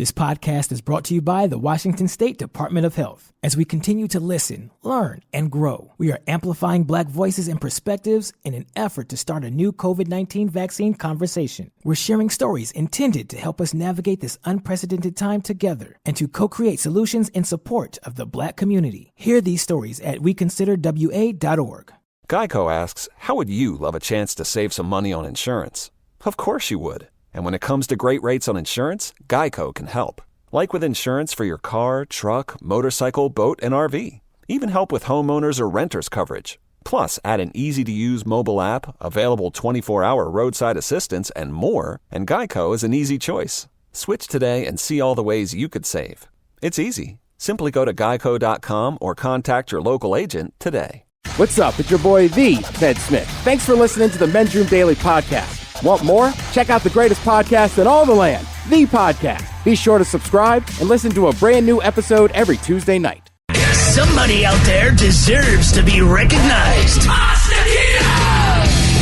This podcast is brought to you by the Washington State Department of Health. As we continue to listen, learn, and grow, we are amplifying Black voices and perspectives in an effort to start a new COVID-19 vaccine conversation. We're sharing stories intended to help us navigate this unprecedented time together and to co-create solutions in support of the Black community. Hear these stories at weconsiderwa.org. Geico asks, how would you love a chance to save some money on insurance? Of course you would. And when it comes to great rates on insurance, Geico can help. Like with insurance for your car, truck, motorcycle, boat, and RV. Even help with homeowners or renters coverage. Plus, add an easy-to-use mobile app, available 24-hour roadside assistance, and more, and Geico is an easy choice. Switch today and see all the ways you could save. It's easy. Simply go to geico.com or contact your local agent today. What's up? It's your boy, The Ted Smith. Thanks for listening to the Men's Room Daily Podcast. Want more? Check out the greatest podcast in all the land, The Podcast. Be sure to subscribe and listen to a brand new episode every Tuesday night. Somebody out there deserves to be recognized.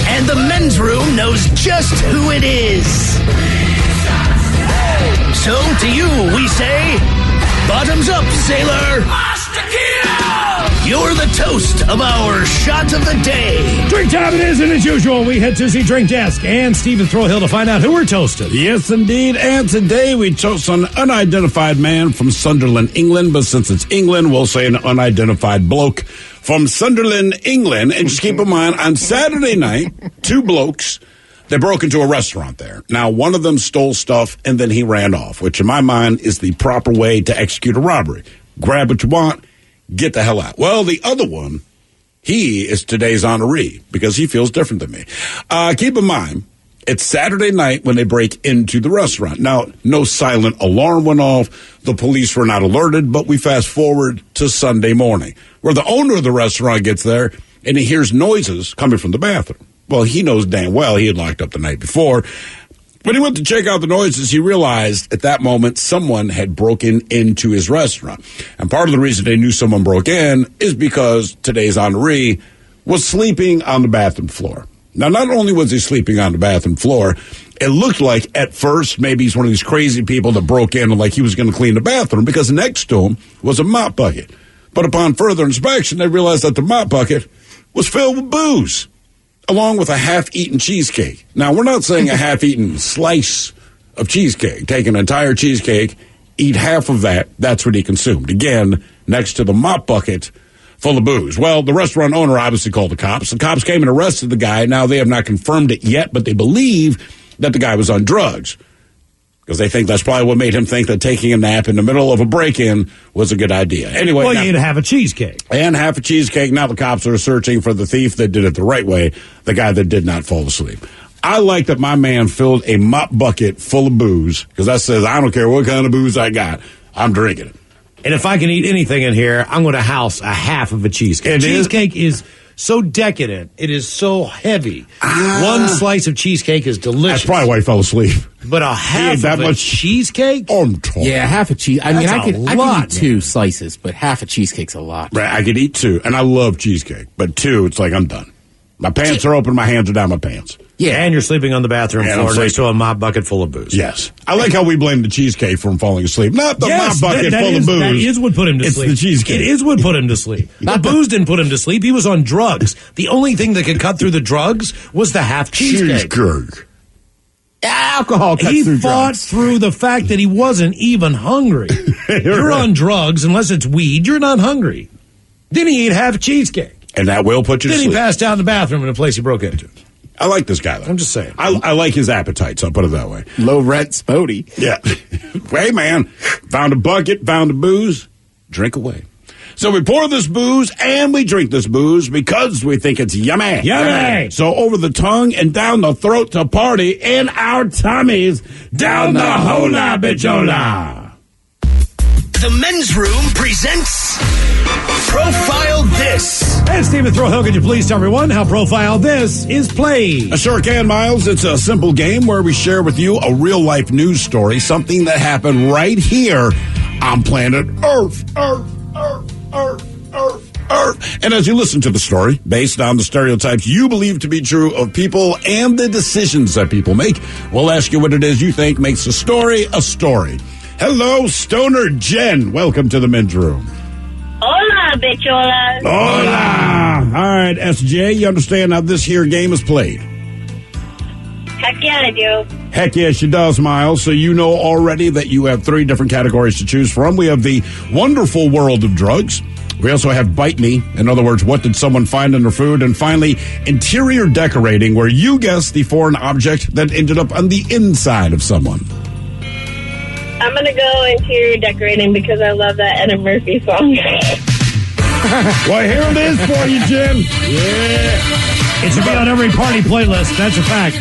And the Men's Room knows just who it is. So to you, we say, bottoms up, sailor. You're the toast of our shot of the day. Drink time it is, and as usual, we head to the drink desk and Stephen Throwhill to find out who we're toasting. Yes, indeed. And today we toast an unidentified man from Sunderland, England. But since it's England, we'll say an unidentified bloke from Sunderland, England. And just keep in mind, on Saturday night, two blokes, they broke into a restaurant there. Now, one of them stole stuff, and then he ran off, which in my mind is the proper way to execute a robbery. Grab what you want. Get the hell out. Well, the other one, he is today's honoree because he feels different than me. Keep in mind, it's Saturday night when they break into the restaurant. Now, no silent alarm went off. The police were not alerted, but we fast forward to Sunday morning where the owner of the restaurant gets there and he hears noises coming from the bathroom. Well, he knows damn well he had locked up the night before. When he went to check out the noises, he realized at that moment someone had broken into his restaurant. And part of the reason they knew someone broke in is because today's honoree was sleeping on the bathroom floor. Now, not only was he sleeping on the bathroom floor, it looked like at first maybe he's one of these crazy people that broke in and like he was going to clean the bathroom because next to him was a mop bucket. But upon further inspection, they realized that the mop bucket was filled with booze, along with a half-eaten cheesecake. Now, we're not saying a half-eaten slice of cheesecake. Take an entire cheesecake, eat half of that. That's what he consumed. Again, next to the mop bucket full of booze. Well, the restaurant owner obviously called the cops. The cops came and arrested the guy. Now, they have not confirmed it yet, but they believe that the guy was on drugs because they think that's probably what made him think that taking a nap in the middle of a break-in was a good idea. Anyway, well, you'd have a cheesecake. And half a cheesecake. Now the cops are searching for the thief that did it the right way, the guy that did not fall asleep. I like that my man filled a mop bucket full of booze because that says, I don't care what kind of booze I got, I'm drinking it. And if I can eat anything in here, I'm going to house a half of a cheesecake. Cheesecake is so decadent. It is so heavy. One slice of cheesecake is delicious. That's probably why he fell asleep. But a half of a cheesecake? On top. Yeah, half a cheese. I mean, I could eat two man. slices, but half a cheesecake's a lot. Right, I could eat two, and I love cheesecake. But two, it's like I'm done. My pants are open, my hands are down my pants. Yeah, and you're sleeping on the bathroom floor next to a mop bucket full of booze. Yes. I like how we blame the cheesecake for him falling asleep. Not the mop bucket full of booze. That is what put him to sleep. It's the cheesecake. It is what put him to sleep. The booze didn't put him to sleep. He was on drugs. The only thing that could cut through the drugs was the half cheesecake. Alcohol cuts he through fought drugs. through the fact that he wasn't even hungry. You're on drugs, unless it's weed, you're not hungry. Then he ate half a cheesecake. And that will put you to Then sleep. he passed out in the bathroom in a place he broke into. I like this guy, though. I'm just saying. I like his appetite, so I'll put it that way. Low rent Spody. Yeah. Hey, man, found a bucket, found a booze, drink away. So we pour this booze and we drink this booze because we think it's yummy. Yummy! So over the tongue and down the throat to party in our tummies, down the hola bichola. The Men's Room presents Profile This. And Stephen Throwhill, could you please tell everyone how Profile This is played? I sure can, Miles. It's a simple game where we share with you a real-life news story, something that happened right here on planet Earth. And as you listen to the story, based on the stereotypes you believe to be true of people and the decisions that people make, we'll ask you what it is you think makes a story a story. Hello, Stoner Jen. Welcome to the men's room. Hola, bicholas. Hola. All right, SJ, you understand how this here game is played? Heck yeah, I do. Heck yes, she does, Miles. So you know already that you have 3 different categories to choose from. We have the wonderful world of drugs. We also have Bite Me. In other words, what did someone find in their food? And finally, interior decorating, where you guess the foreign object that ended up on the inside of someone. I'm going to go interior decorating because I love that Eddie Murphy song. Well, here it is for you, Jen. Yeah. It should be on every party playlist. That's a fact.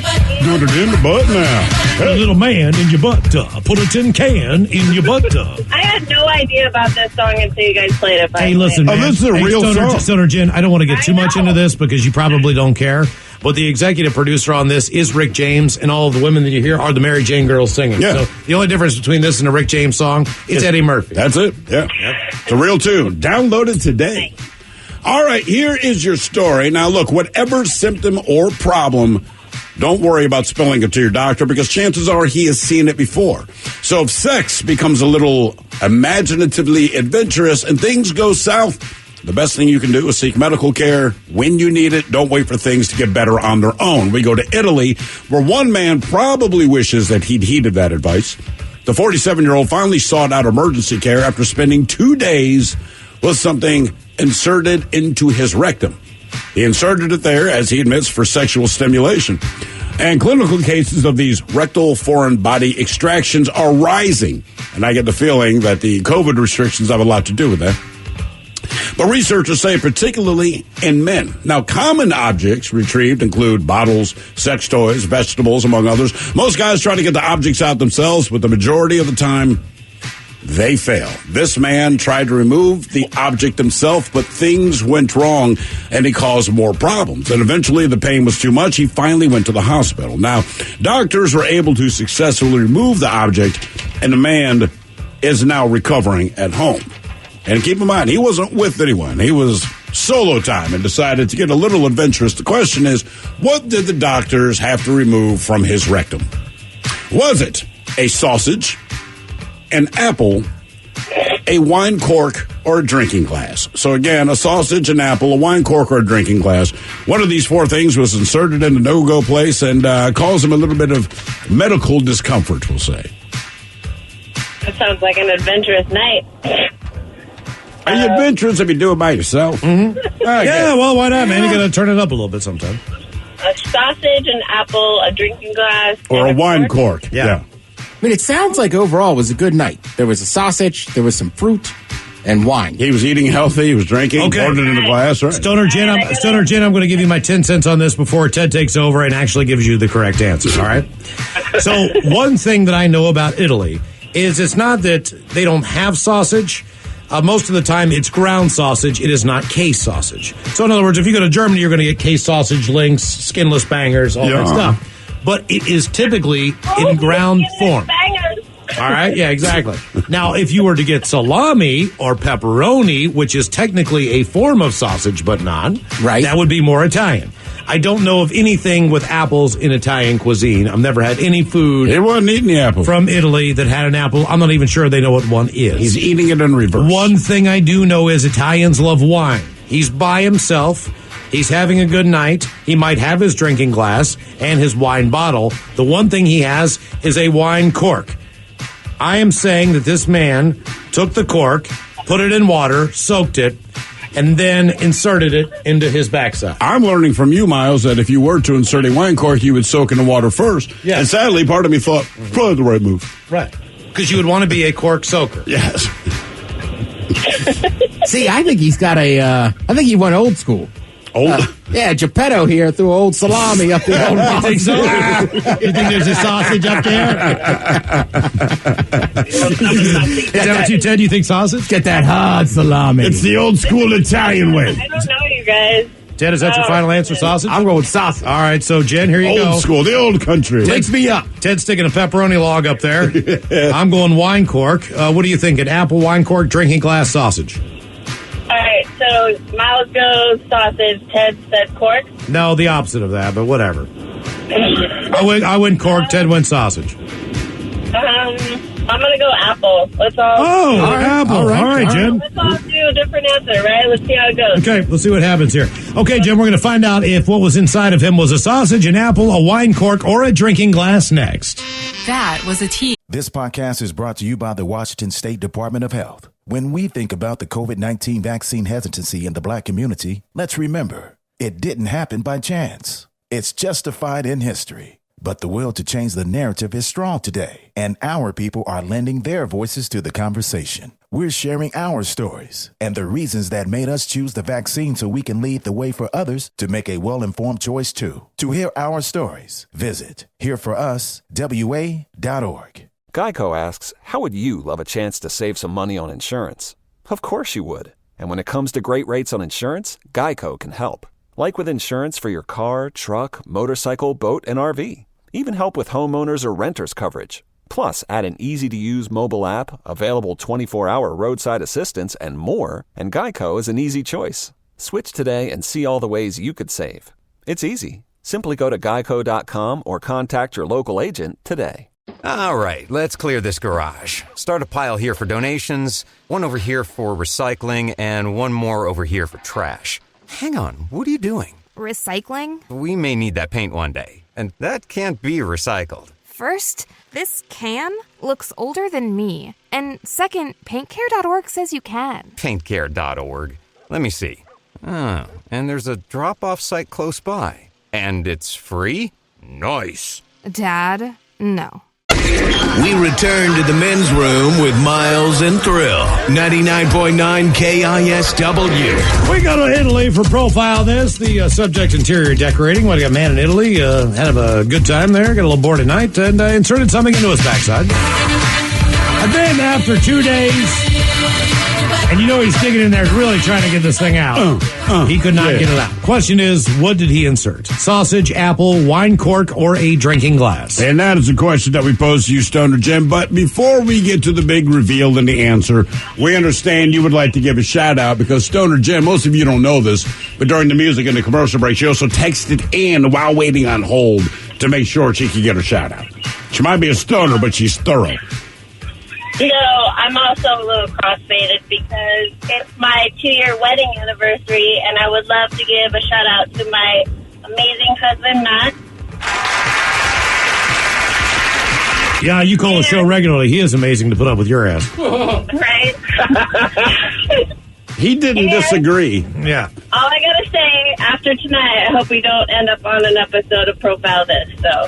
Doing it in the butt now. Put a little man in your butt tub. Put a tin can in your butt tub. I had no idea about this song until you guys played it. Hey, listen, man. This is a real song. Stoner Jen, I don't want to get too much into this because you probably don't care. But the executive producer on this is Rick James, and all of the women that you hear are the Mary Jane girls singing. Yeah. So the only difference between this and a Rick James song is Eddie Murphy. That's it. Yeah. Yep. It's a real tune. Download it today. All right, here is your story. Now, look, whatever symptom or problem, don't worry about spilling it to your doctor because chances are he has seen it before. So if sex becomes a little imaginatively adventurous and things go south, the best thing you can do is seek medical care when you need it. Don't wait for things to get better on their own. We go to Italy, where one man probably wishes that he'd heeded that advice. The 47-year-old finally sought out emergency care after spending 2 days with something inserted into his rectum. He inserted it there, as he admits, for sexual stimulation. And clinical cases of these rectal foreign body extractions are rising. And I get the feeling that the COVID restrictions have a lot to do with that. But researchers say particularly in men. Now, common objects retrieved include bottles, sex toys, vegetables, among others. Most guys try to get the objects out themselves, but the majority of the time, they fail. This man tried to remove the object himself, but things went wrong, and he caused more problems. And eventually, the pain was too much. He finally went to the hospital. Now, doctors were able to successfully remove the object, and the man is now recovering at home. And keep in mind, he wasn't with anyone. He was solo time and decided to get a little adventurous. The question is, what did the doctors have to remove from his rectum? Was it a sausage, an apple, a wine cork, or a drinking glass? So again, a sausage, an apple, a wine cork, or a drinking glass. One of these 4 things was inserted in the no-go place and caused him a little bit of medical discomfort, we'll say. That sounds like an adventurous night. Are you adventurous if you do it by yourself? Mm-hmm. Yeah, well, why not, man? You got to turn it up a little bit sometime. A sausage, an apple, a drinking glass. Or a wine cork. Yeah. I mean, it sounds like overall it was a good night. There was a sausage, there was some fruit, and wine. He was eating healthy. He was drinking. Okay. Poured it in the glass. Right. Stoner Jen, I'm going to give you my 10 cents on this before Ted takes over and actually gives you the correct answer. All right. So one thing that I know about Italy is it's not that they don't have sausage. Most of the time, it's ground sausage. It is not case sausage. So, in other words, if you go to Germany, you're going to get case sausage links, skinless bangers, all that stuff. But it is typically in ground form. All right? Yeah, exactly. Now, if you were to get salami or pepperoni, which is technically a form of sausage but not, right, that would be more Italian. I don't know of anything with apples in Italian cuisine. I've never had any food. He wasn't eating the apple from Italy that had an apple. I'm not even sure they know what one is. He's eating it in reverse. One thing I do know is Italians love wine. He's by himself. He's having a good night. He might have his drinking glass and his wine bottle. The one thing he has is a wine cork. I am saying that this man took the cork, put it in water, soaked it, and then inserted it into his backside. I'm learning from you, Miles, that if you were to insert a wine cork, you would soak in the water first. Yes. And sadly, part of me thought, probably the right move. Right. Because you would want to be a cork soaker. Yes. See, I think he's got I think he went old school. Yeah, Geppetto here threw old salami up the old You think so? You think there's a sausage up there? Is that what you, Ted? You think sausage? Get that hard salami. It's the old school Italian way. I don't know, you guys. Ted, is that your final answer, sausage? I'm going with sausage. All right, so Jen, here you go. Old school, the old country. Wakes me up. Ted's sticking a pepperoni log up there. I'm going wine cork. What do you think? An apple, wine cork, drinking glass, sausage? All right, so Miles goes sausage, Ted said cork. No, the opposite of that, but whatever. I went cork, Ted went sausage. I'm going to go apple. Let's all... Oh, apple. All right, Jen. Let's all do a different answer, right? Let's see how it goes. Okay, let's see what happens here. Okay, Jen, we're going to find out if what was inside of him was a sausage, an apple, a wine cork, or a drinking glass next. That was a tease. This podcast is brought to you by the Washington State Department of Health. When we think about the COVID-19 vaccine hesitancy in the Black community, let's remember, it didn't happen by chance. It's justified in history. But the will to change the narrative is strong today, and our people are lending their voices to the conversation. We're sharing our stories and the reasons that made us choose the vaccine so we can lead the way for others to make a well-informed choice too. To hear our stories, visit hereforuswa.org. Geico asks, how would you love a chance to save some money on insurance? Of course you would. And when it comes to great rates on insurance, Geico can help. Like with insurance for your car, truck, motorcycle, boat, and RV. Even help with homeowners or renters coverage. Plus, add an easy-to-use mobile app, available 24-hour roadside assistance, and more, and Geico is an easy choice. Switch today and see all the ways you could save. It's easy. Simply go to geico.com or contact your local agent today. All right, let's clear this garage. Start a pile here for donations, one over here for recycling, and one more over here for trash. Hang on, what are you doing? Recycling? We may need that paint one day, and that can't be recycled. First, this can looks older than me. And second, paintcare.org says you can. Paintcare.org. Let me see. Oh, and there's a drop-off site close by. And it's free? Nice. Dad, no. We return to the men's room with Miles and Thrill. 99.9 KISW. We go to Italy for Profile This. The subject, interior decorating. What, a man in Italy had a good time there, got a little bored at night, and inserted something into his backside. And then after 2 days, and you know he's digging in there really trying to get this thing out. He could not get it out. Question is, what did he insert? Sausage, apple, wine cork, or a drinking glass? And that is a question that we pose to you, Stoner Jim. But before we get to the big reveal and the answer, we understand you would like to give a shout out because Stoner Jim, most of you don't know this, but during the music and the commercial break, she also texted in while waiting on hold to make sure she could get a shout out. She might be a stoner, but she's thorough. No, I'm also a little cross-faded because it's my 2-year wedding anniversary, and I would love to give a shout-out to my amazing husband, Matt. Yeah, you call the show regularly. He is amazing to put up with your ass. Right? He didn't disagree. Yeah. All I gotta say, after tonight, I hope we don't end up on an episode of Profile This, so...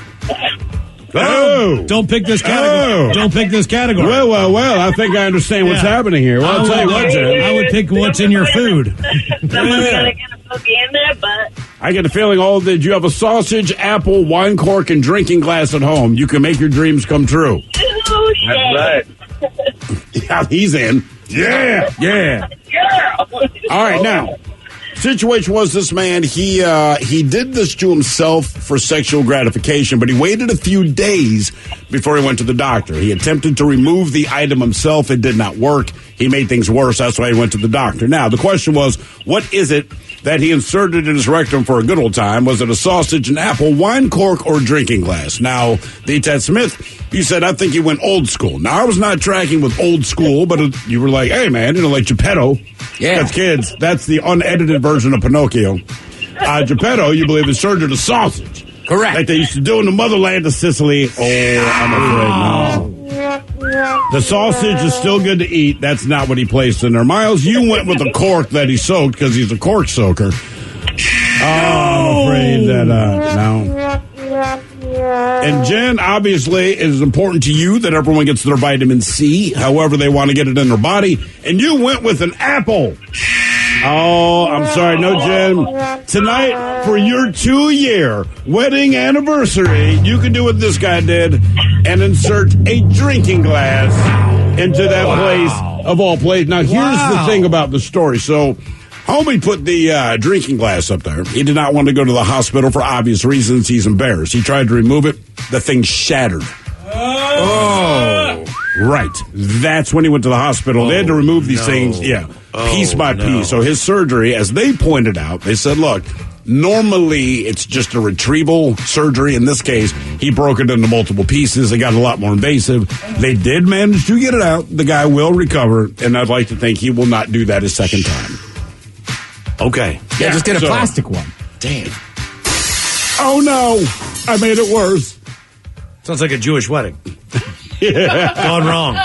Oh! Don't pick this category. Oh. Don't pick this category. Well, I think I understand what's happening here. Well, I'll tell you what, Jim. I would pick what's in your food. Someone's gonna get a pokey in there, but... I get a feeling all that you have a sausage, apple, wine cork, and drinking glass at home. You can make your dreams come true. Oh, shit. That's right. Yeah, he's in. Yeah. Girl. All right, now, situation was this man, he did this to himself for sexual gratification, but he waited a few days before he went to the doctor. He attempted to remove the item himself. It did not work. He made things worse. That's why he went to the doctor. Now, the question was, what is it that he inserted in his rectum for a good old time? Was it a sausage, an apple, wine cork, or drinking glass? Now, the Ted Smith, you said, I think he went old school. Now, I was not tracking with old school, but you were like, hey, man, like Geppetto. Yeah. That's kids. That's the unedited version of Pinocchio. Geppetto, you believe, inserted a sausage. Correct. Like they used to do in the motherland of Sicily. Oh, I'm afraid no. The sausage is still good to eat. That's not what he placed in there. Miles, you went with a cork that he soaked because he's a cork soaker. Oh, I'm afraid that, no. And Jen, obviously, it is important to you that everyone gets their vitamin C, however they want to get it in their body. And you went with an apple. Oh, I'm sorry. No, Jen. Tonight, for your 2-year wedding anniversary, you can do what this guy did and insert a drinking glass into that place of all places. Now, here's the thing about the story. So, homie put the drinking glass up there. He did not want to go to the hospital for obvious reasons. He's embarrassed. He tried to remove it. The thing shattered. Oh. Right. That's when he went to the hospital. They had to remove these things, piece by piece. So his surgery, as they pointed out, they said, look, Normally, it's just a retrieval surgery. In this case, he broke it into multiple pieces. It got a lot more invasive. They did manage to get it out. The guy will recover, and I'd like to think he will not do that a second time. Okay. Yeah, just get a plastic one. Damn. Oh, no. I made it worse. Sounds like a Jewish wedding. Yeah. Gone wrong.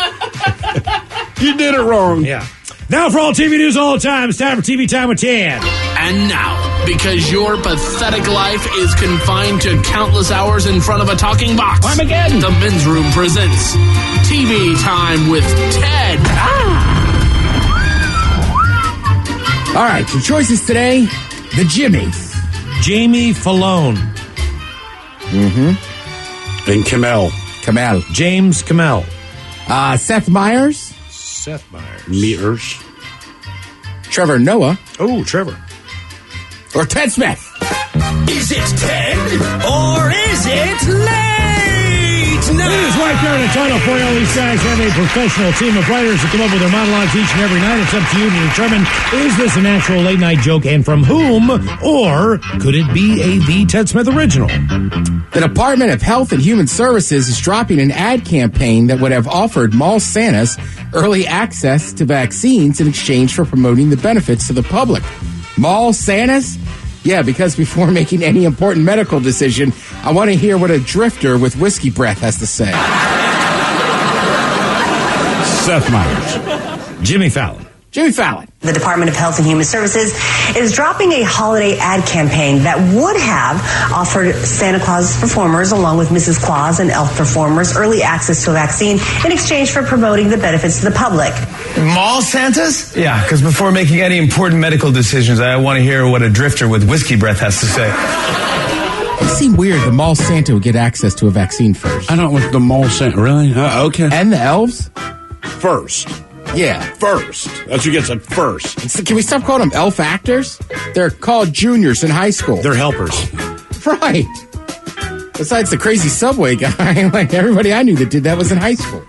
You did it wrong. Yeah. Now for all TV news all the time, it's time for TV Time with 10. And now, because your pathetic life is confined to countless hours in front of a talking box, Armageddon. The Men's Room presents TV Time with Ted. All right, your choices today, the Jimmies. Jamie Fallone. Mm-hmm. And Kamel. James Kamel. Seth Meyers. Seth Meyers. Meters. Trevor Noah. Oh, Trevor. Or Ted Smith. Is it Ted or is it late now? It is right there in the title for you. All these guys have a professional team of writers that come up with their monologues each and every night. It's up to you to determine, is this an actual late night joke and from whom? Or could it be a The Ted Smith original? The Department of Health and Human Services is dropping an ad campaign that would have offered mall Santas early access to vaccines in exchange for promoting the benefits to the public. Mall Santas? Yeah, because before making any important medical decision, I want to hear what a drifter with whiskey breath has to say. Seth Meyers. Jimmy Fallon. The Department of Health and Human Services is dropping a holiday ad campaign that would have offered Santa Claus performers, along with Mrs. Claus and elf performers, early access to a vaccine in exchange for promoting the benefits to the public. Mall Santas? Yeah, because before making any important medical decisions, I want to hear what a drifter with whiskey breath has to say. It seemed weird the mall Santa would get access to a vaccine first. I don't want the mall Santa. Really? Okay. And the elves? First. Yeah. First. That's who gets it first. Can we stop calling them elf actors? They're called juniors in high school. They're helpers. Right. Besides the crazy subway guy, like everybody I knew that did that was in high school.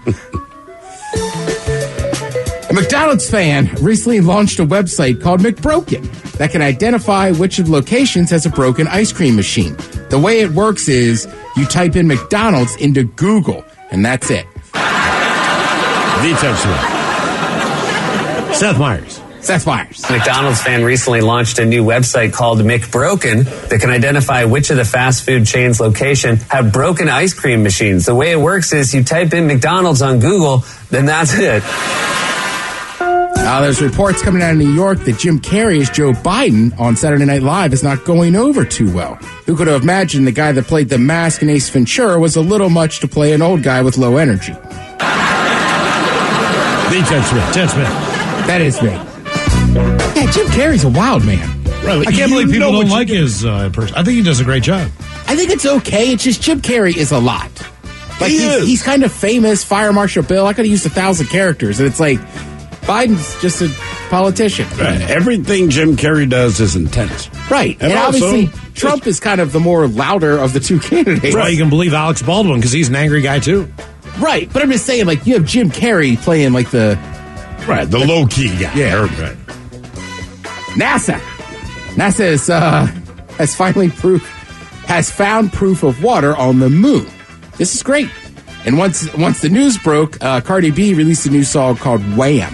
A McDonald's fan recently launched a website called McBroken that can identify which of the locations has a broken ice cream machine. The way it works is you type in McDonald's into Google, and that's it. The Ted Smith. Seth Meyers. McDonald's fan recently launched a new website called McBroken that can identify which of the fast food chain's location have broken ice cream machines. The way it works is you type in McDonald's on Google, then that's it. There's reports coming out of New York that Jim Carrey as Joe Biden on Saturday Night Live is not going over too well. Who could have imagined the guy that played the mask in Ace Ventura was a little much to play an old guy with low energy? The Ted Smith. That is me. Yeah, Jim Carrey's a wild man. Really? I can't believe people don't like his person. I think he does a great job. I think it's okay. It's just Jim Carrey is a lot. Like he's kind of famous, Fire Marshal Bill. I could have used 1,000 characters, and it's like Biden's just a politician. Right. Everything Jim Carrey does is intense. Right. And obviously, Trump is kind of the more louder of the two candidates. Right. You can believe Alex Baldwin because he's an angry guy, too. Right. But I'm just saying, like, you have Jim Carrey playing, like, the low-key guy. Yeah. Right. NASA has found proof of water on the moon. This is great. And once the news broke, Cardi B released a new song called Wham.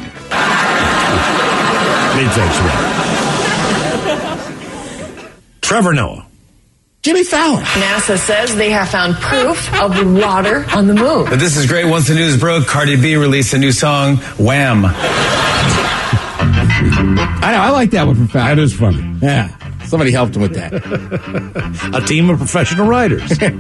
Trevor Noah. Jimmy Fallon. NASA says they have found proof of water on the moon. But this is great. Once the news broke, Cardi B released a new song, Wham. I know. I like that one from Fallon. That is funny. Yeah. Somebody helped him with that. A team of professional writers. The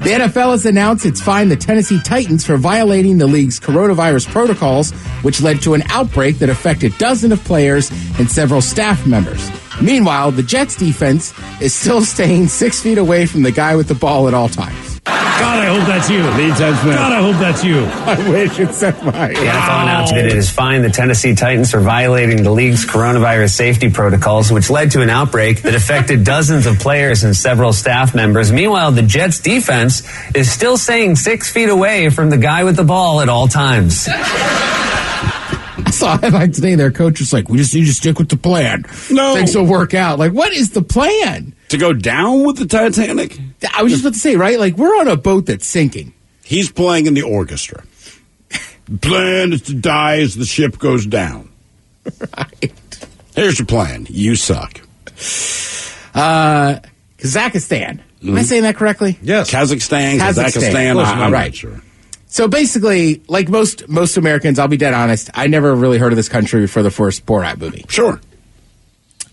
NFL has announced it's fined the Tennessee Titans for violating the league's coronavirus protocols, which led to an outbreak that affected dozens of players and several staff members. Meanwhile, the Jets defense is still staying 6 feet away from the guy with the ball at all times. God, I hope that's you. God, I hope that's you. I wish it said mine. The NFL announced that it has fined the Tennessee Titans for violating the league's coronavirus safety protocols, which led to an outbreak that affected dozens of players and several staff members. Meanwhile, the Jets defense is still staying 6 feet away from the guy with the ball at all times. saw a headline today. Their coach was like, we just need to stick with the plan. No. Things will work out. Like, what is the plan? To go down with the Titanic? I was just about to say, right? Like, we're on a boat that's sinking. He's playing in the orchestra. The plan is to die as the ship goes down. Right. Here's your plan. You suck. Kazakhstan. Am I saying that correctly? Yes. Kazakhstan. I'm right. not sure. So basically, like most Americans, I'll be dead honest, I never really heard of this country before the first Borat movie. Sure.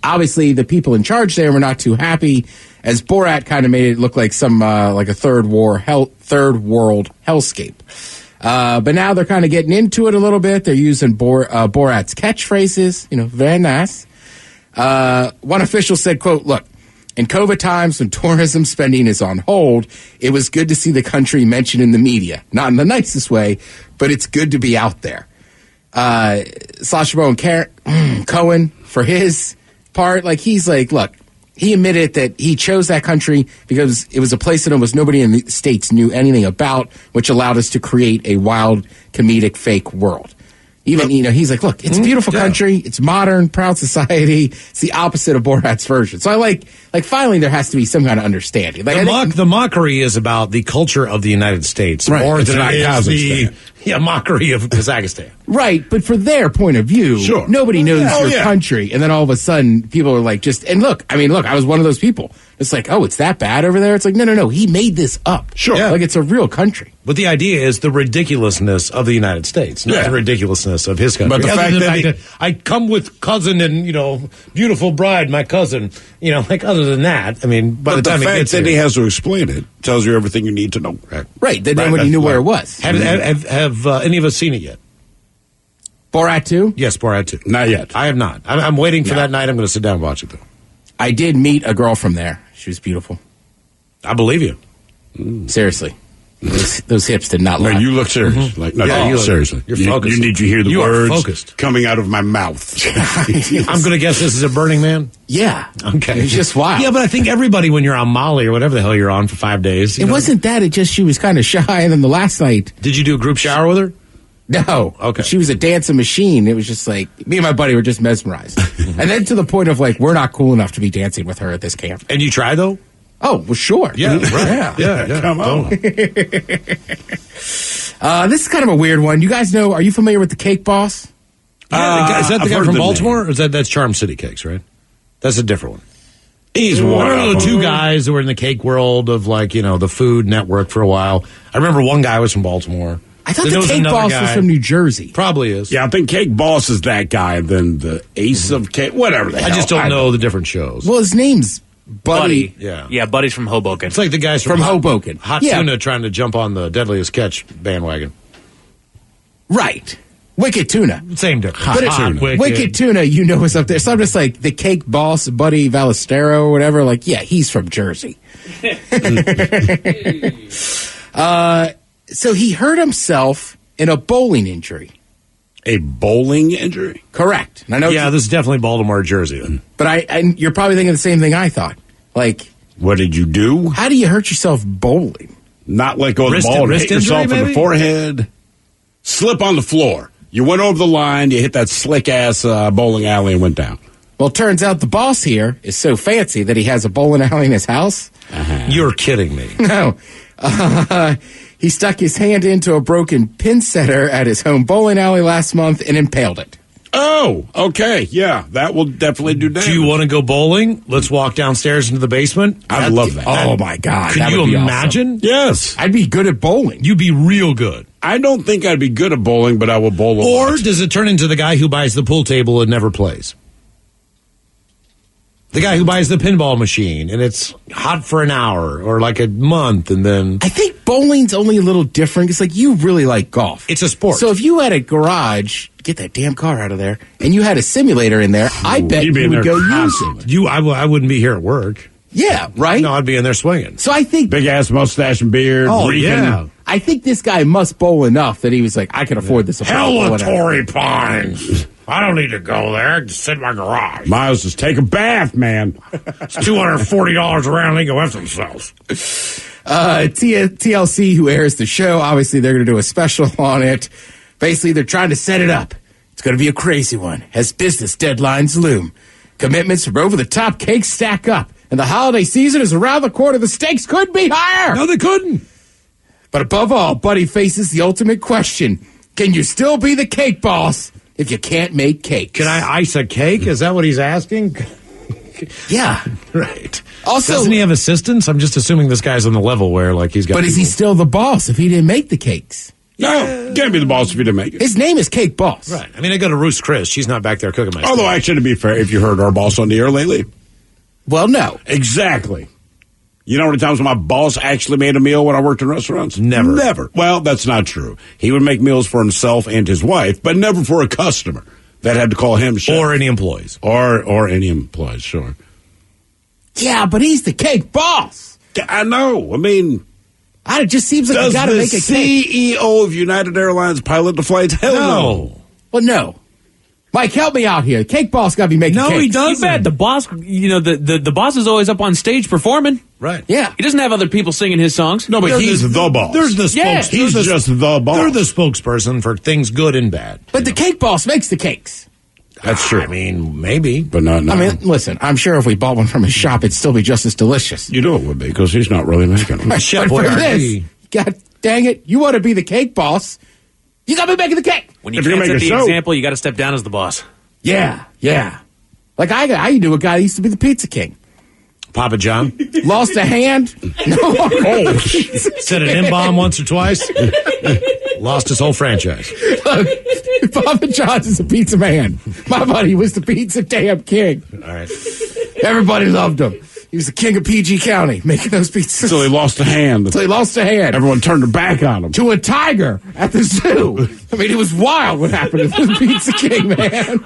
Obviously, the people in charge there were not too happy, as Borat kind of made it look like some like a third world hellscape. But now they're kind of getting into it a little bit. They're using Borat's catchphrases. Very nice. One official said, quote, "Look, in COVID times when tourism spending is on hold, it was good to see the country mentioned in the media. Not in the nicest way, but it's good to be out there." Sacha Baron Cohen, for his part, like, he's like, look, he admitted that he chose that country because it was a place that almost nobody in the States knew anything about, which allowed us to create a wild, comedic, fake world. Even, he's like, look, it's a beautiful country. It's modern, proud society. It's the opposite of Borat's version. So I like finally there has to be some kind of understanding. Like, the mockery is about the culture of the United States. Right. More It's than not it is Kazakhstan. the mockery of Kazakhstan. Right, but for their point of view, Sure. nobody knows your yeah. country. And then all of a sudden, people are like, look, I was one of those people. It's like, oh, it's that bad over there? It's like, no, he made this up. Sure. Yeah. Like, it's a real country. But the idea is the ridiculously of the United States, not the ridiculousness of his country. But the Other fact than that I come with cousin and, beautiful bride, my cousin, other than that, I mean, by But the time fact it gets that here, he has to explain it tells you everything you need to know. Right, then nobody knew where it was. Have any of us seen it yet? Borat 2? Yes, Borat 2. Not yet. I have not. I'm waiting for that night. I'm going to sit down and watch it, though. I did meet a girl from there. She was beautiful. I believe you. Seriously. Those hips did not lie. No, you look serious. Seriously. You're focused. You need to hear the You are words focused. coming out of my mouth. I'm going to guess this is a Burning Man? Yeah. Okay. It's just wild. Yeah, but I think everybody, when you're on Molly or whatever the hell you're on for 5 days. It wasn't that. It just, she was kind of shy. And then the last night. Did you do a group shower with her? No. Okay. She was a dancing machine. It was just like, me and my buddy were just mesmerized. And then to the point of like, we're not cool enough to be dancing with her at this camp. And you try, though? Oh, well, sure. Yeah, right. Yeah. Come on. This is kind of a weird one. You guys know, are you familiar with the Cake Boss? Yeah, is that the I've guy heard from the Baltimore? name. Or is that's Charm City Cakes, right? That's a different one. He's I one remember of the two them. guys that were in the cake world of the Food Network for a while. I remember one guy was from Baltimore. I thought Then there the was Cake another Boss guy. was from New Jersey. Probably is. Yeah, I think Cake Boss is that guy, and then the Ace of Cake, whatever the hell. I just don't know the different shows. Well, his name's Buddy. Yeah. Buddy's from Hoboken. It's like the guys From Hoboken. Hot Yeah. Tuna trying to jump on the Deadliest Catch bandwagon. Right. Wicked Tuna. Same difference. But Hot, Wicked Tuna, is up there. So I'm just like, the Cake Boss, Buddy Valestero or whatever, like, yeah, he's from Jersey. So he hurt himself in a bowling injury. A bowling injury? Correct. And I know Yeah, this is definitely Baltimore, Jersey. Then. but and you're probably thinking the same thing I thought. Like, what did you do? How do you hurt yourself bowling? Not let go of the ball and hit yourself in the forehead. Slip on the floor. You went over the line, you hit that slick-ass bowling alley and went down. Well, it turns out the boss here is so fancy that he has a bowling alley in his house. You're kidding me. No. He stuck his hand into a broken pin setter at his home bowling alley last month and impaled it. Oh, okay. Yeah, that will definitely do damage. Do you want to go bowling? Let's walk downstairs into the basement. I'd love that. Oh, my God. Could that you would be imagine? awesome. Yes. I'd be good at bowling. You'd be real good. I don't think I'd be good at bowling, but I will bowl a Or lot. does it turn into the guy who buys the pool table and never plays? The guy who buys the pinball machine and it's hot for an hour or like a month and then... I think bowling's only a little different. It's like you really like golf. It's a sport. So if you had a garage, get that damn car out of there, and you had a simulator in there, I bet you'd be you in would there go use constantly. it. I wouldn't be here at work. Yeah, right? No, I'd be in there swinging. So I think... Big-ass mustache and beard. Oh, reeking. yeah. I think this guy must bowl enough that he was like, I can afford this. Hella Torrey Pines. I don't need to go there. Just sit in my garage. Miles, just take a bath, man. It's $240 around. They go after themselves. TLC, who airs the show, obviously they're going to do a special on it. Basically, they're trying to set it up. It's going to be a crazy one as business deadlines loom. Commitments from over-the-top cakes stack up, and the holiday season is around the corner. The stakes could be higher. No, they couldn't. But above all, Buddy faces the ultimate question. Can you still be the cake boss if you can't make cakes? Can I ice a cake? Is that what he's asking? Yeah. Right. Also, doesn't he have assistants? I'm just assuming this guy's on the level where, like, he's got. But is he still the boss if he didn't make the cakes? No, can't be the boss if you didn't make it. His name is Cake Boss. Right. I mean, I go to Roos Chris. She's not back there cooking my Although, steak. actually, to be fair, if you heard our boss on the air lately. Well, no. Exactly. You know how many times my boss actually made a meal when I worked in restaurants? Never. Well, that's not true. He would make meals for himself and his wife, but never for a customer that had to call him chef. Or any employees. Or any employees, sure. Yeah, but he's the cake boss. I know. I mean, it just seems like you got to make a cake. CEO of United Airlines pilot the flights? Hell no. Well, no. Mike, help me out here. Cake boss got to be making cakes. No, he doesn't. You bet. The boss, the boss is always up on stage performing. Right. Yeah. He doesn't have other people singing his songs. No, but he's the boss. There's the spokesperson. He's just the boss. They're the spokesperson for things good and bad. But the cake boss makes the cakes. That's true. I mean, maybe. But not now. I mean, listen, I'm sure if we bought one from his shop, it'd still be just as delicious. You know it would be, because he's not really making them. Chef But for Boyardee. this, God dang it, you want to be the cake boss, you got to be making the cake. When you If you're can't gonna set make the a show. example, you got to step down as the boss. Yeah. Like I knew a guy that used to be the pizza king. Papa John. Lost a hand. No. Oh, said an M-bomb once or twice. Lost his whole franchise. Look, Papa John's is a pizza man. My buddy was the pizza damn king. All right. Everybody loved him. He was the king of PG County, making those pizzas. So he lost a hand. Everyone turned their back on him. To a tiger at the zoo. I mean, it was wild what happened to the Pizza King, man.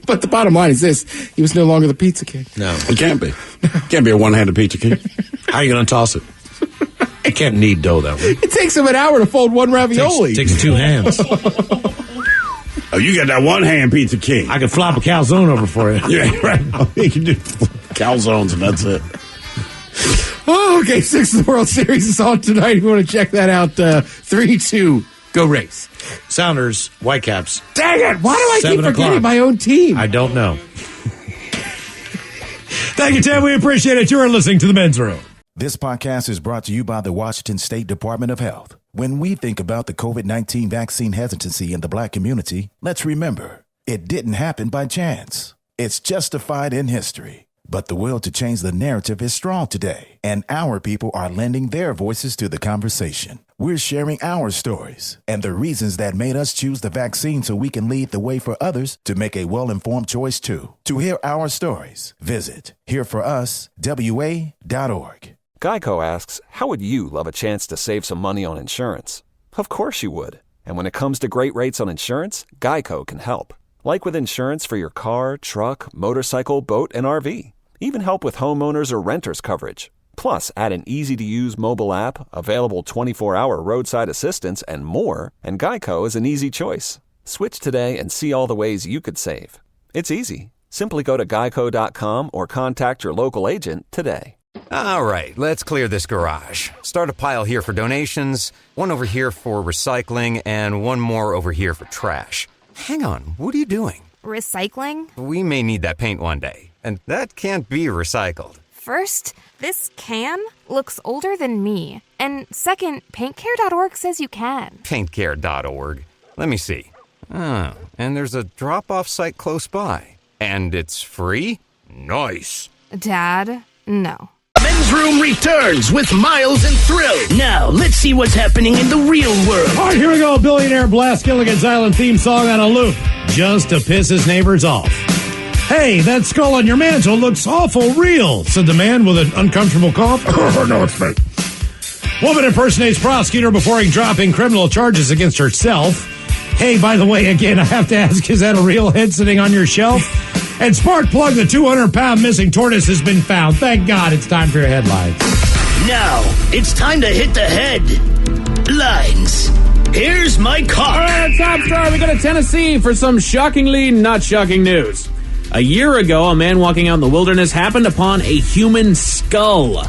But the bottom line is this. He was no longer the Pizza King. No. It can't be. Can't be a one-handed pizza king. How are you going to toss it? You can't knead dough that way. It takes him an hour to fold one ravioli. Takes two hands. Oh, you got that one-hand pizza king. I can flop a calzone over for you. Yeah, right. You can do calzones and that's it. Oh, okay, 6 of the World Series is on tonight. If you want to check that out, 3-2, go Rays. Sounders, Whitecaps. Dang it! Why do I keep 7 forgetting o'clock. my own team? I don't know. Thank you, Tim. We appreciate it. You are listening to The Men's Room. This podcast is brought to you by the Washington State Department of Health. When we think about the COVID-19 vaccine hesitancy in the Black community, let's remember, it didn't happen by chance. It's justified in history. But the will to change the narrative is strong today, and our people are lending their voices to the conversation. We're sharing our stories and the reasons that made us choose the vaccine so we can lead the way for others to make a well-informed choice too. To hear our stories, visit hereforuswa.org. Geico asks, how would you love a chance to save some money on insurance? Of course you would. And when it comes to great rates on insurance, Geico can help. Like with insurance for your car, truck, motorcycle, boat, and RV. Even help with homeowners or renters coverage. Plus, add an easy-to-use mobile app, available 24-hour roadside assistance, and more, and Geico is an easy choice. Switch today and see all the ways you could save. It's easy. Simply go to geico.com or contact your local agent today. All right, let's clear this garage. Start a pile here for donations, one over here for recycling, and one more over here for trash. Hang on, what are you doing? Recycling? We may need that paint one day, and that can't be recycled. First, this can looks older than me. And second, paintcare.org says you can. Paintcare.org. Let me see. Oh, and there's a drop-off site close by. And it's free? Nice. Dad, no. Men's Room returns with Miles and Thrill. Now, let's see what's happening in the real world. All right, here we go. Billionaire blasts Gilligan's Island theme song on a loop just to piss his neighbors off. Hey, that skull on your mantle looks awful real, said the man with an uncomfortable cough. Oh, no, it's fake. Woman impersonates prosecutor before dropping criminal charges against herself. Hey, by the way, again, I have to ask, is that a real head sitting on your shelf? And spark plug, the 200-pound missing tortoise has been found. Thank God, it's time for your headlines. Now, it's time to hit the headlines. Here's my car. All right, top story. We go to Tennessee for some shockingly not shocking news. A year ago, a man walking out in the wilderness happened upon a human skull.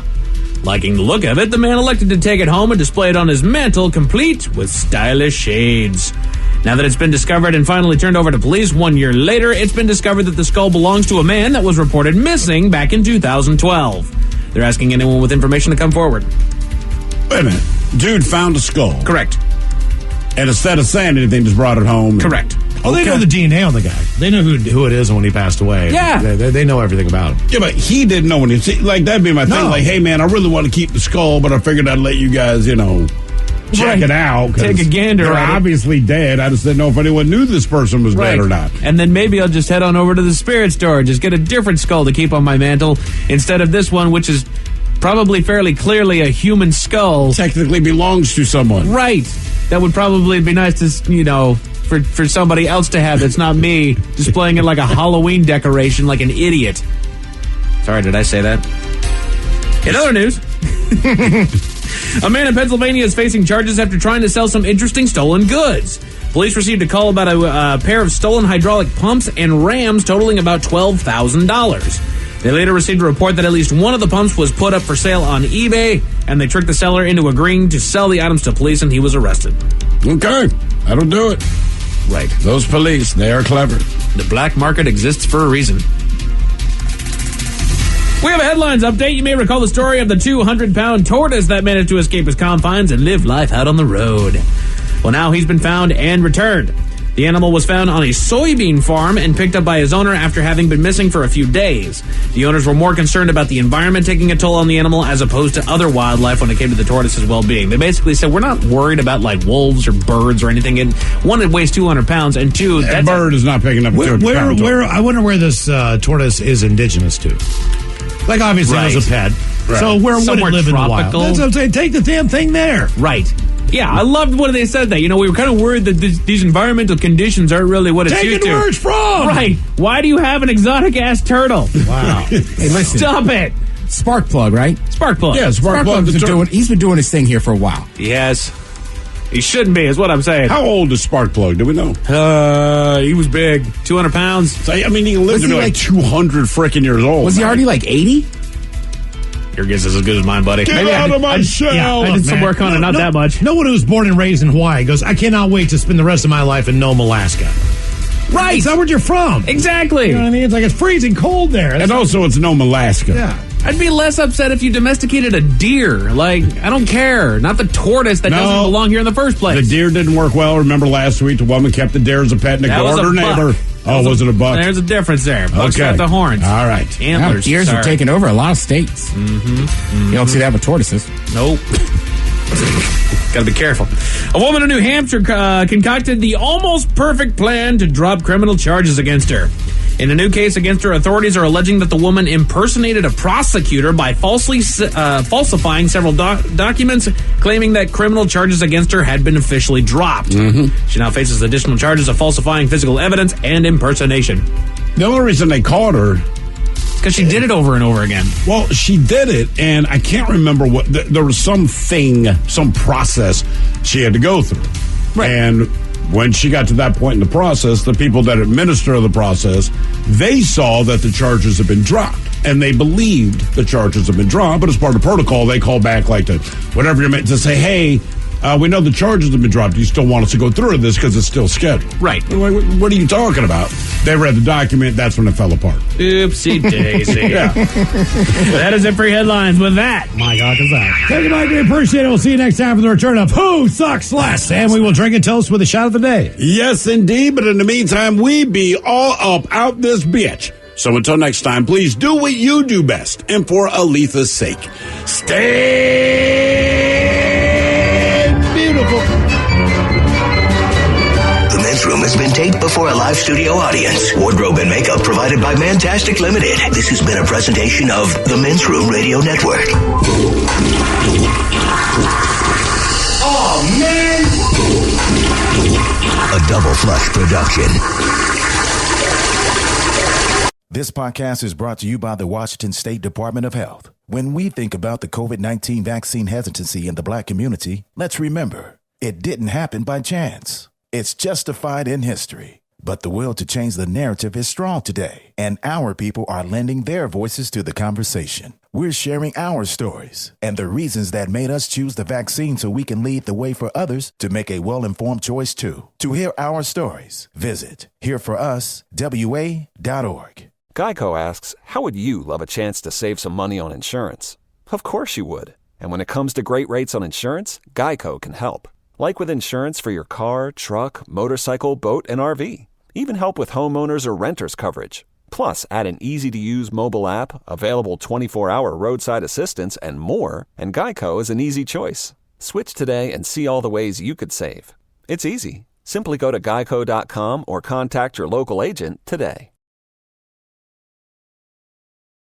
Liking the look of it, the man elected to take it home and display it on his mantle, complete with stylish shades. Now that it's been discovered and finally turned over to police 1 year later, it's been discovered that the skull belongs to a man that was reported missing back in 2012. They're asking anyone with information to come forward. Wait a minute. Dude found a skull. Correct. And instead of saying anything, just brought it home. Correct. Well, they know the DNA on the guy. They know who it is and when he passed away. Yeah. They know everything about him. Yeah, but he didn't know when he... See, like, that'd be my thing. Like, hey, man, I really want to keep the skull, but I figured I'd let you guys, check it out. Take a gander They're at it. obviously dead. I just didn't know if anyone knew this person was dead or not. And then maybe I'll just head on over to the spirit store and just get a different skull to keep on my mantle instead of this one, which is probably fairly clearly a human skull. Technically belongs to someone. Right. That would probably be nice to, for somebody else to have. That's not me displaying it like a Halloween decoration like an idiot. Sorry, did I say that? In other news... A man in Pennsylvania is facing charges after trying to sell some interesting stolen goods. Police received a call about a pair of stolen hydraulic pumps and rams totaling about $12,000. They later received a report that at least one of the pumps was put up for sale on eBay, and they tricked the seller into agreeing to sell the items to police, and he was arrested. Okay, that'll do it. Right. Those police, they are clever. The black market exists for a reason. We have a headlines update. You may recall the story of the 200-pound tortoise that managed to escape his confines and live life out on the road. Well, now he's been found and returned. The animal was found on a soybean farm and picked up by his owner after having been missing for a few days. The owners were more concerned about the environment taking a toll on the animal as opposed to other wildlife when it came to the tortoise's well-being. They basically said, we're not worried about like wolves or birds or anything. And one, it weighs 200 pounds, and two, that bird is not picking up 200 pounds. I wonder where this tortoise is indigenous to. Like, obviously, it was a pet. Right. So where Somewhere would it live tropical. in the wild? That's what I'm saying. Take the damn thing there. Right. Yeah, I loved when they said that. We were kind of worried that these environmental conditions aren't really what it's used to. Take it where it's from. Right. Why do you have an exotic-ass turtle? Wow. Hey, listen. Stop it. Sparkplug, right? Sparkplug. Yeah, Sparkplug. He's been doing his thing here for a while. Yes. He shouldn't be, is what I'm saying. How old is Sparkplug? Do we know? He was big. 200 pounds. So, I mean, he lived to be like 200 freaking years old. Was he already like 80? Your guess is as good as mine, buddy. Get out of my shell! I did some work on it, not that much. No one who was born and raised in Hawaii goes, I cannot wait to spend the rest of my life in Nome, Alaska. Right. Is that where you're from? Exactly. You know what I mean? It's like it's freezing cold there. And also, it's Nome, Alaska. Yeah. I'd be less upset if you domesticated a deer. Like, I don't care. Not the tortoise that doesn't belong here in the first place. The deer didn't work well. Remember last week, the woman kept the deer as a pet and ignored her neighbor. Was it a buck? There's a difference there. Bucks got the horns. All right. Antlers. Deers are taking over a lot of states. Mm-hmm. You don't see that with tortoises. Nope. Gotta be careful. A woman in New Hampshire concocted the almost perfect plan to drop criminal charges against her. In a new case against her, authorities are alleging that the woman impersonated a prosecutor by falsely falsifying several documents, claiming that criminal charges against her had been officially dropped. Mm-hmm. She now faces additional charges of falsifying physical evidence and impersonation. The only reason they caught her... Because she did it over and over again. Well, she did it, and I can't remember what... There was some process she had to go through. Right. And... when she got to that point in the process, the people that administer the process, they saw that the charges had been dropped. And they believed the charges had been dropped, but as part of the protocol, they call back like to whatever you're meant to say, hey, we know the charges have been dropped. Do you still want us to go through with this because it's still scheduled? Right. What are you talking about? They read the document. That's when it fell apart. Oopsie daisy. Yeah. That is it for your headlines. With that, my God is out. Thank you, Mike. We appreciate it. We'll see you next time for the return of Who Sucks Less? And we will drink and toast with a shot of the day. Yes, indeed. But in the meantime, we be all up out this bitch. So until next time, please do what you do best. And for Aletha's sake, stay beautiful. The Men's Room has been taped before a live studio audience. Wardrobe and makeup provided by Mantastic Limited. This has been a presentation of the Men's Room Radio Network. Oh, man! A Double Flush production. This podcast is brought to you by the Washington State Department of Health. When we think about the COVID-19 vaccine hesitancy in the Black community, let's remember, it didn't happen by chance. It's justified in history. But the will to change the narrative is strong today, and our people are lending their voices to the conversation. We're sharing our stories and the reasons that made us choose the vaccine so we can lead the way for others to make a well-informed choice too. To hear our stories, visit hereforuswa.org. Geico asks, how would you love a chance to save some money on insurance? Of course you would. And when it comes to great rates on insurance, Geico can help. Like with insurance for your car, truck, motorcycle, boat, and RV. Even help with homeowners or renters coverage. Plus, add an easy-to-use mobile app, available 24-hour roadside assistance, and more, and Geico is an easy choice. Switch today and see all the ways you could save. It's easy. Simply go to geico.com or contact your local agent today.